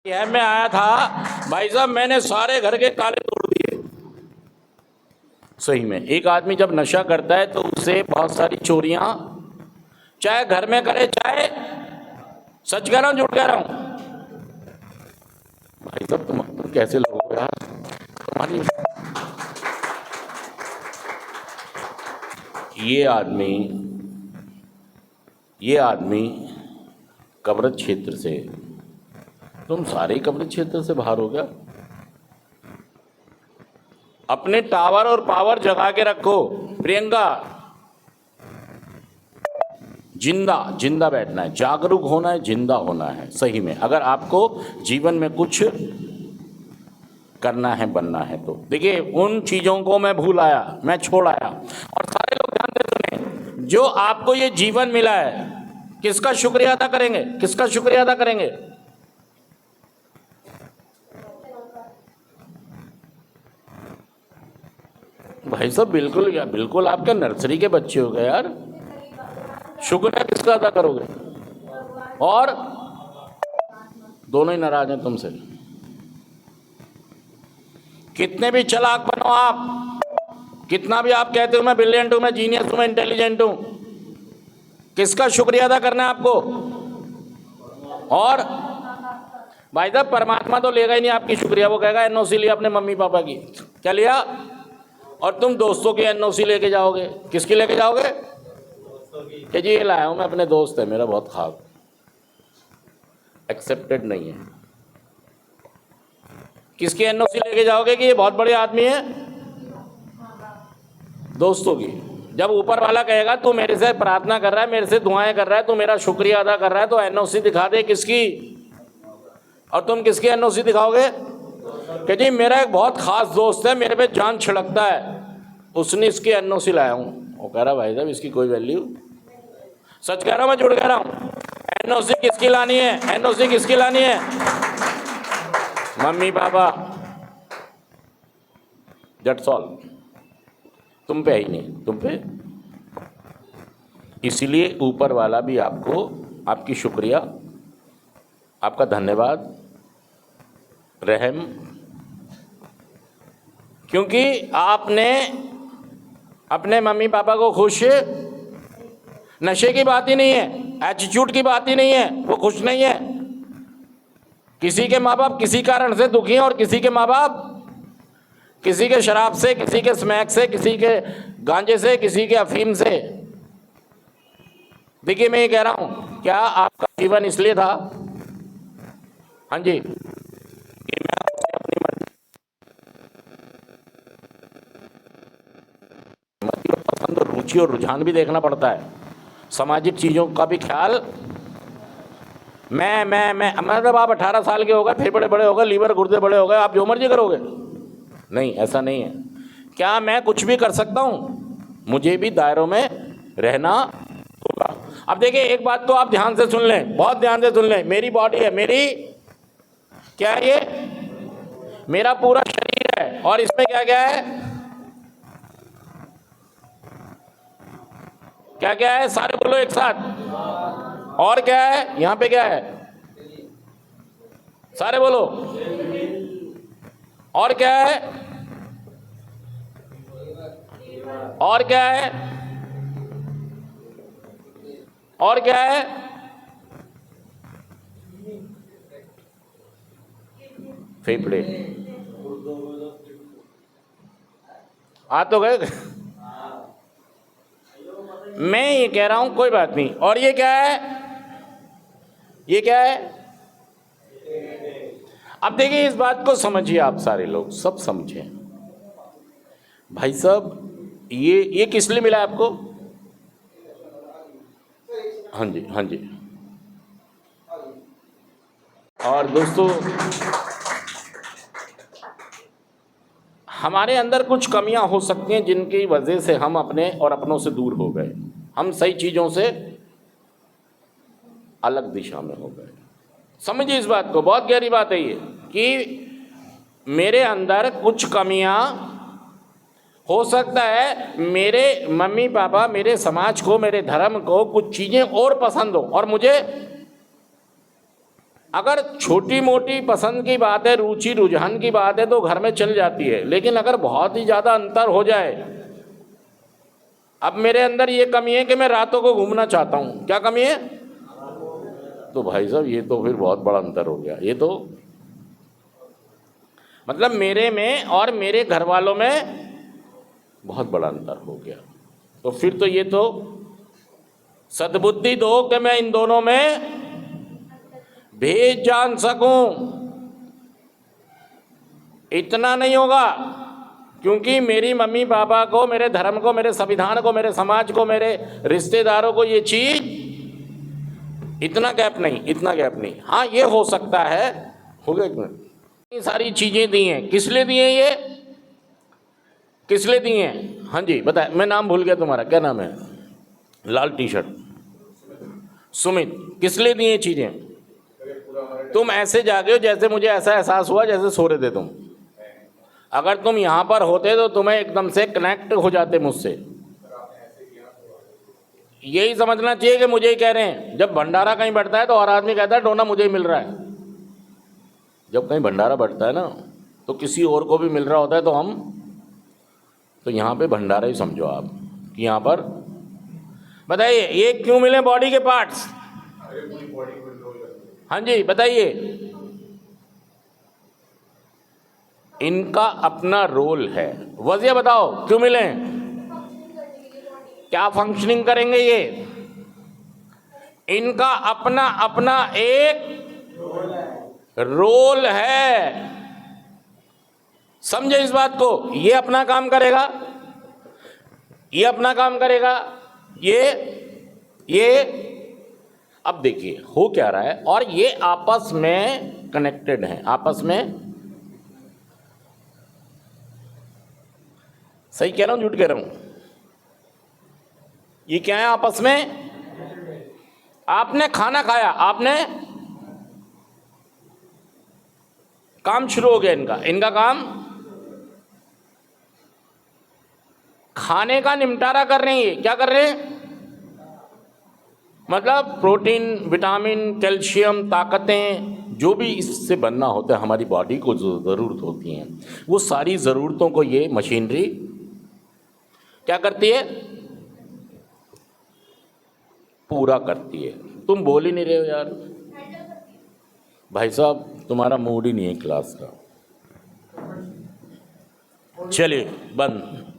है मैं आया था भाई साहब, मैंने सारे घर के ताले तोड़ दिए। सही में एक आदमी जब नशा करता है तो उससे बहुत सारी चोरियां, चाहे घर में करे चाहे, सच कह रहा हूं झूठ कह रहा हूं भाई साहब, तुम कैसे लोग हो यार तुम्हारी। ये आदमी कब्र क्षेत्र से, तुम सारे ही कब्र क्षेत्र से बाहर हो गया। अपने टावर और पावर जगा के रखो प्रियंका, जिंदा बैठना है, जागरूक होना है, जिंदा होना है। सही में अगर आपको जीवन में कुछ करना है, बनना है तो देखिए उन चीजों को मैं भूल आया, मैं छोड़ आया। और सारे लोग ध्यान से सुने, जो आपको ये जीवन मिला है किसका शुक्रिया अदा करेंगे, किसका शुक्रिया अदा करेंगे? भाई साहब बिल्कुल यार, बिल्कुल आपके नर्सरी के बच्चे हो गए यार। शुक्रिया किसका अदा करोगे? और दोनों ही नाराज हैं तुमसे। कितने भी चालाक बनो आप, कितना भी आप कहते हो मैं ब्रिलियंट हूं, मैं जीनियस हूं, मैं इंटेलिजेंट हूं, किसका शुक्रिया अदा करना है आपको? और भाई साहब परमात्मा तो लेगा ही नहीं आपकी शुक्रिया, वो कहेगा एनओसी लिया अपने मम्मी पापा की, क्या लिया? और तुम दोस्तों की एनओसी लेके जाओगे, किसकी लेके जाओगे? कि जी ये लाया हूं मैं, अपने दोस्त है मेरा बहुत खास, एक्सेप्टेड नहीं है। किसकी एनओसी लेके जाओगे कि ये बहुत बड़े आदमी है? दोस्तों की। जब ऊपर वाला कहेगा तू मेरे से प्रार्थना कर रहा है, मेरे से दुआएं कर रहा है, तू मेरा शुक्रिया अदा कर रहा है, तो एनओसी दिखा दे किसकी। और तुम किसकी एनओसी दिखाओगे? कि जी मेरा एक बहुत खास दोस्त है, मेरे पे जान छिड़कता है, उसने इसकी एनओसी लाया हूं। वो कह रहा भाई साहब इसकी कोई वैल्यू, सच कह रहा हूं मैं झूठ कह रहा हूं? एनओसी किसकी लानी है? एनओसी किसकी लानी है? Mummy papa, that's all. तुम पे ही नहीं, तुम पे। इसीलिए ऊपर वाला भी आपको, आपकी शुक्रिया, आपका धन्यवाद, रहम, क्योंकि आपने अपने मम्मी पापा को खुश, नशे की बात ही नहीं है, एटीट्यूड की बात ही नहीं है, वो खुश नहीं है। किसी के माँ बाप किसी कारण से दुखी हैं, और किसी के माँ बाप किसी के शराब से, किसी के स्मैक से, किसी के गांजे से, किसी के अफीम से। देखिए मैं ये कह रहा हूं, क्या आपका जीवन इसलिए था, हाँ जी, कि मैं अपनी मर्जी और पसंद और रुचि और रुझान भी देखना पड़ता है, सामाजिक चीजों का भी ख्याल। मैं मतलब आप 18 साल के हो गए, फेफड़े बड़े हो गए, लीवर गुर्दे बड़े हो गए, आप जो मर्जी करोगे? नहीं, ऐसा नहीं है। क्या मैं कुछ भी कर सकता हूं? मुझे भी दायरों में रहना होगा। अब देखिए एक बात तो आप ध्यान से सुन लें, बहुत ध्यान से सुन लें। मेरी बॉडी है, मेरी क्या है? ये मेरा पूरा शरीर है, और इसमें क्या क्या है, क्या क्या है? सारे बोलो एक साथ। और क्या है यहां पे? क्या है? सारे बोलो। और क्या है? और क्या है? और क्या है? फेफड़े आ तो गए। मैं ये कह रहा हूं कोई बात नहीं। और ये क्या है? ये क्या है? अब देखिए इस बात को समझिए, आप सारे लोग सब समझें। भाई साहब ये किस लिए मिला आपको? हाँ जी, हाँ जी। और दोस्तों हमारे अंदर कुछ कमियां हो सकती हैं जिनकी वजह से हम अपने और अपनों से दूर हो गए, हम सही चीजों से अलग दिशा में हो गए। समझिए इस बात को, बहुत गहरी बात है ये, कि मेरे अंदर कुछ कमियां हो सकता है, मेरे मम्मी पापा, मेरे समाज को, मेरे धर्म को कुछ चीजें और पसंद हो, और मुझे अगर छोटी मोटी पसंद की बात है, रुचि रुझान की बात है तो घर में चल जाती है, लेकिन अगर बहुत ही ज़्यादा अंतर हो जाए, अब मेरे अंदर ये कमी है कि मैं रातों को घूमना चाहता हूँ, क्या कमी है? तो भाई साहब ये तो फिर बहुत बड़ा अंतर हो गया। ये तो मतलब मेरे में और मेरे घर वालों में बहुत बड़ा अंतर हो गया। तो फिर तो ये तो सद्बुद्धि दो कि मैं इन दोनों में भेद जान सकूं। इतना नहीं होगा, क्योंकि मेरी मम्मी पापा को, मेरे धर्म को, मेरे संविधान को, मेरे समाज को, मेरे रिश्तेदारों को ये चीज, इतना गैप नहीं, इतना गैप नहीं। हाँ ये हो सकता है, हो गया। इतनी सारी चीजें दी हैं, किस लिए दी हैं ये, किस लिए दी हैं? हाँ जी बताए, मैं नाम भूल गया तुम्हारा, क्या नाम है? लाल टी शर्ट, सुमित। किस लिए दी हैं चीजें? तुम ऐसे जागे हो जैसे मुझे ऐसा एहसास हुआ जैसे सो रहे थे तुम। अगर तुम यहाँ पर होते तो तुम्हें एकदम से कनेक्ट हो जाते मुझसे। यही समझना चाहिए कि मुझे ही कह रहे हैं। जब भंडारा कहीं बढ़ता है तो और आदमी कहता है डोना मुझे ही मिल रहा है। जब कहीं भंडारा बढ़ता है ना तो किसी और को भी मिल रहा होता है, तो हम तो यहाँ पे भंडारा ही समझो आप कि यहाँ पर। बताइए ये क्यों मिले बॉडी के पार्ट्स? हाँ जी बताइए। इनका अपना रोल है। वजह बताओ क्यों मिले, क्या फंक्शनिंग करेंगे ये? इनका अपना अपना एक रोल है। समझे इस बात को? ये अपना काम करेगा, ये अपना काम करेगा, ये अब देखिए हो क्या रहा है, और ये आपस में कनेक्टेड हैं, आपस में। सही कह रहा हूं, झूठ कह रहा हूं? ये क्या है आपस में? आपने खाना खाया, आपने काम शुरू हो गया इनका, इनका काम खाने का निपटारा कर रहे हैं। ये क्या कर रहे हैं? मतलब प्रोटीन, विटामिन, कैल्शियम, ताकतें, जो भी इससे बनना होता है, हमारी बॉडी को जो ज़रूरत होती हैं, वो सारी ज़रूरतों को ये मशीनरी क्या करती है? पूरा करती है। तुम बोल ही नहीं रहे हो यार। भाई साहब तुम्हारा मूड ही नहीं है क्लास का। चलिए बंद।